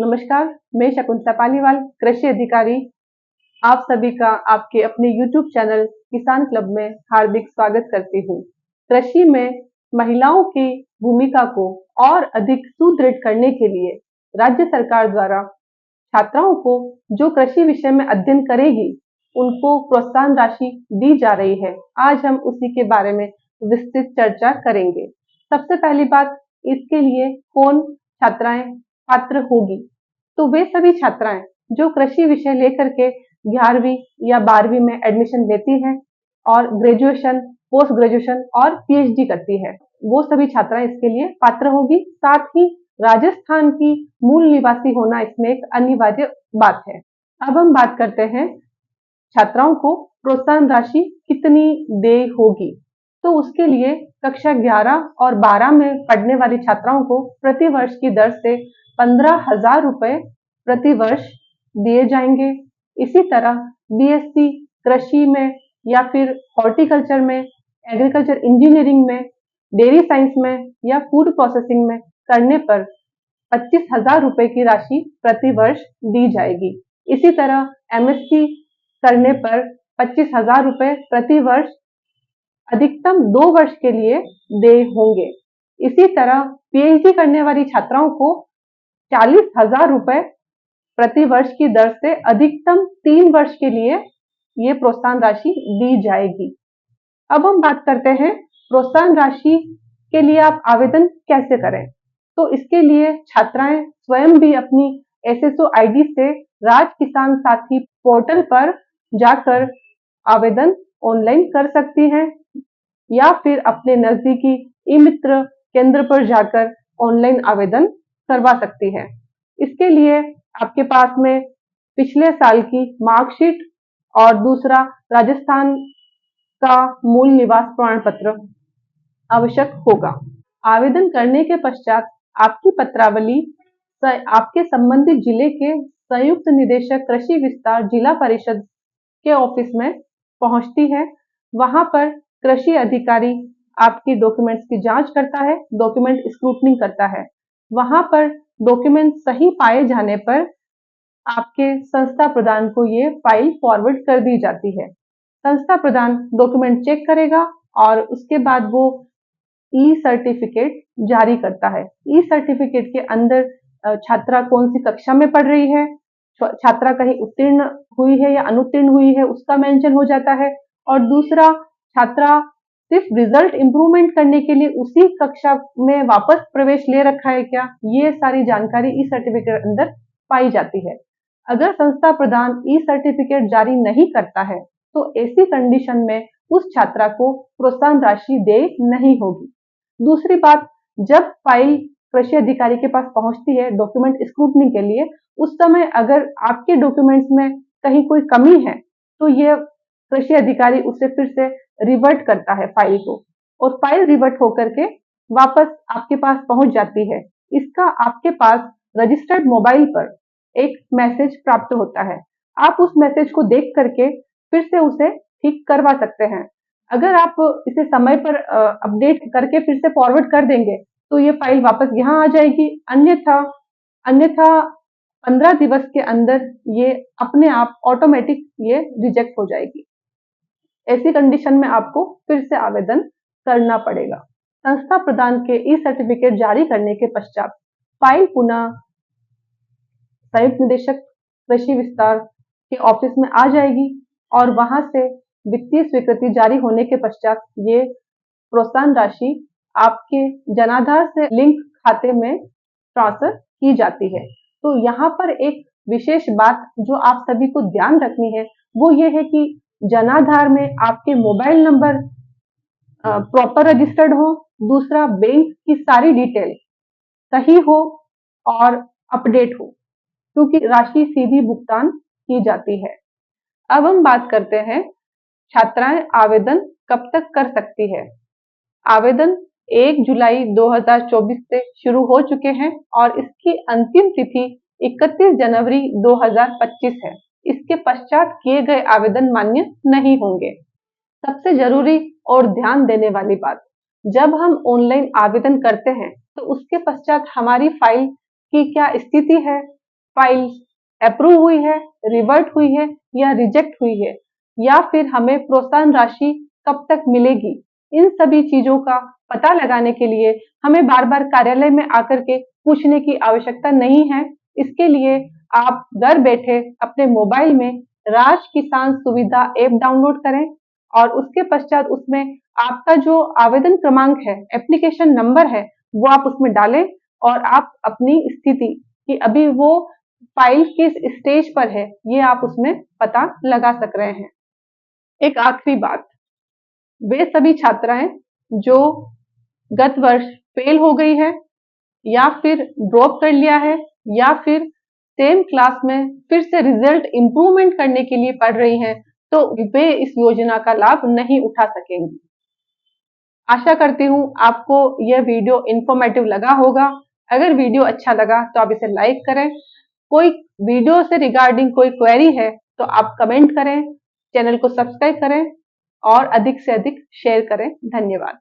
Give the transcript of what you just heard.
नमस्कार, मैं शकुंतला पालीवाल, कृषि अधिकारी। आप सभी का आपके अपने YouTube चैनल किसान क्लब में हार्दिक स्वागत करती हूँ। कृषि में महिलाओं की भूमिका को और अधिक सुदृढ़ करने के लिए राज्य सरकार द्वारा छात्राओं को जो कृषि विषय में अध्ययन करेगी, उनको प्रोत्साहन राशि दी जा रही है। आज हम उसी के बारे में विस्तृत चर्चा करेंगे। सबसे पहली बात, इसके लिए कौन छात्राएं पात्र होगी? तो वे सभी छात्राएं जो कृषि विषय लेकर के 11वीं या 12वीं में एडमिशन लेती हैं और ग्रेजुएशन, पोस्ट ग्रेजुएशन और पीएचडी करती है, वो सभी छात्राएं इसके लिए पात्र होगी। साथ ही राजस्थान की मूल निवासी होना इसमें एक अनिवार्य बात है। अब हम बात करते हैं छात्राओं को प्रोत्साहन राशि कितनी देय होगी। तो उसके लिए कक्षा 11 और 12 में पढ़ने वाली छात्राओं को प्रति वर्ष की दर से 15,000 रुपए प्रति वर्ष दिए जाएंगे। इसी तरह बीएससी कृषि में या फिर हॉर्टिकल्चर में, एग्रीकल्चर इंजीनियरिंग में, डेयरी साइंस में या फूड प्रोसेसिंग में करने पर 25,000 रुपए की राशि प्रति वर्ष दी जाएगी। इसी तरह एमएससी करने पर 25,000 रुपए प्रति वर्ष अधिकतम 2 वर्ष के लिए देय होंगे। इसी तरह पीएचडी करने वाली छात्राओं को 40,000 रुपए प्रति वर्ष की दर से अधिकतम 3 वर्ष के लिए ये प्रोत्साहन राशि दी जाएगी। अब हम बात करते हैं प्रोत्साहन राशि के लिए आप आवेदन कैसे करें। तो इसके लिए छात्राएं स्वयं भी अपनी एसएसओ आईडी से राज किसान साथी पोर्टल पर जाकर आवेदन ऑनलाइन कर सकती हैं या फिर अपने नजदीकी ई मित्र केंद्र पर जाकर ऑनलाइन आवेदन करवा सकती है। इसके लिए आपके पास में पिछले साल की मार्कशीट और दूसरा राजस्थान का मूल निवास प्रमाण पत्र आवश्यक होगा। आवेदन करने के पश्चात आपकी पत्रावली आपके संबंधित जिले के संयुक्त निदेशक कृषि विस्तार जिला परिषद के ऑफिस में पहुंचती है। वहां पर कृषि अधिकारी आपकी डॉक्यूमेंट्स की जांच करता है, डॉक्यूमेंट स्क्रूटनिंग करता है। वहां पर डॉक्यूमेंट सही पाए जाने पर आपके संस्था प्रधान को ये फाइल फॉरवर्ड कर दी जाती है। संस्था प्रधान डॉक्यूमेंट चेक करेगा और उसके बाद वो ई सर्टिफिकेट जारी करता है। ई सर्टिफिकेट के अंदर छात्रा कौन सी कक्षा में पढ़ रही है, छात्रा कहीं उत्तीर्ण हुई है या अनुत्तीर्ण हुई है, उसका मेंशन हो जाता है। और दूसरा, छात्रा सिर्फ रिजल्ट इंप्रूवमेंट करने के लिए उसी कक्षा में वापस प्रवेश ले रखा है क्या, ये सारी जानकारी ई सर्टिफिकेट अंदर पाई जाती है। अगर संस्था प्रधान ई सर्टिफिकेट जारी नहीं करता है तो ऐसी कंडीशन में उस छात्रा को प्रोत्साहन राशि देय नहीं होगी। दूसरी बात, जब फाइल कृषि अधिकारी के पास पहुंचती है डॉक्यूमेंट स्क्रूटनिंग के लिए, उस समय अगर आपके डॉक्यूमेंट्स में कहीं कोई कमी है तो ये कृषि अधिकारी उसे फिर से रिवर्ट करता है फाइल को, और फाइल रिवर्ट होकर के वापस आपके पास पहुंच जाती है। इसका आपके पास रजिस्टर्ड मोबाइल पर एक मैसेज प्राप्त होता है। आप उस मैसेज को देख करके फिर से उसे ठीक करवा सकते हैं। अगर आप इसे समय पर अपडेट करके फिर से फॉरवर्ड कर देंगे तो ये फाइल वापस यहाँ आ जाएगी। अन्यथा 15 दिवस के अंदर ये अपने आप ऑटोमेटिक ये रिजेक्ट हो जाएगी। ऐसी कंडीशन में आपको फिर से आवेदन करना पड़ेगा। संस्था प्रदान के ई सर्टिफिकेट जारी करने के पश्चात फाइल पुनः संयुक्त निदेशक कृषि विस्तार के ऑफिस में आ जाएगी और वहां से वित्तीय स्वीकृति जारी होने के पश्चात ये प्रोत्साहन राशि आपके जनाधार से लिंक खाते में ट्रांसफर की जाती है। तो यहाँ पर एक विशेष बात जो आप सभी को ध्यान रखनी है वो ये है कि जनाधार में आपके मोबाइल नंबर प्रॉपर रजिस्टर्ड हो, दूसरा बैंक की सारी डिटेल सही हो और अपडेट हो, क्योंकि राशि सीधी भुगतान की जाती है। अब हम बात करते हैं छात्राएं आवेदन कब तक कर सकती है। आवेदन 1 जुलाई 2024 से शुरू हो चुके हैं और इसकी अंतिम तिथि 31 जनवरी 2025 है। इसके पश्चात किए गए आवेदन मान्य नहीं होंगे। सबसे जरूरी और ध्यान देने वाली बात, जब हम ऑनलाइन आवेदन करते हैं तो उसके पश्चात हमारी फाइल की क्या स्थिति है, फाइल अप्रूव हुई है, रिवर्ट हुई है या रिजेक्ट हुई है, या फिर हमें प्रोत्साहन राशि कब तक मिलेगी। इन सभी चीजों का पता लगाने के लिए हमें बार-बार कार्यालय में आकर के पूछने की आवश्यकता नहीं है। इसके लिए आप घर बैठे अपने मोबाइल में राज किसान सुविधा ऐप डाउनलोड करें और उसके पश्चात उसमें आपका जो आवेदन क्रमांक है, एप्लीकेशन नंबर है, वो आप उसमें डालें और आप अपनी स्थिति कि अभी वो फाइल किस स्टेज पर है, ये आप उसमें पता लगा सक रहे हैं। एक आखिरी बात, वे सभी छात्राएं जो गत वर्ष फेल हो गई है या फिर ड्रॉप कर लिया है या फिर सेम क्लास में फिर से रिजल्ट इम्प्रूवमेंट करने के लिए पढ़ रही हैं, तो वे इस योजना का लाभ नहीं उठा सकेंगी। आशा करती हूँ आपको यह वीडियो इन्फॉर्मेटिव लगा होगा। अगर वीडियो अच्छा लगा तो आप इसे लाइक करें। कोई वीडियो से रिगार्डिंग कोई क्वेरी है तो आप कमेंट करें, चैनल को सब्सक्राइब करें और अधिक से अधिक शेयर करें। धन्यवाद।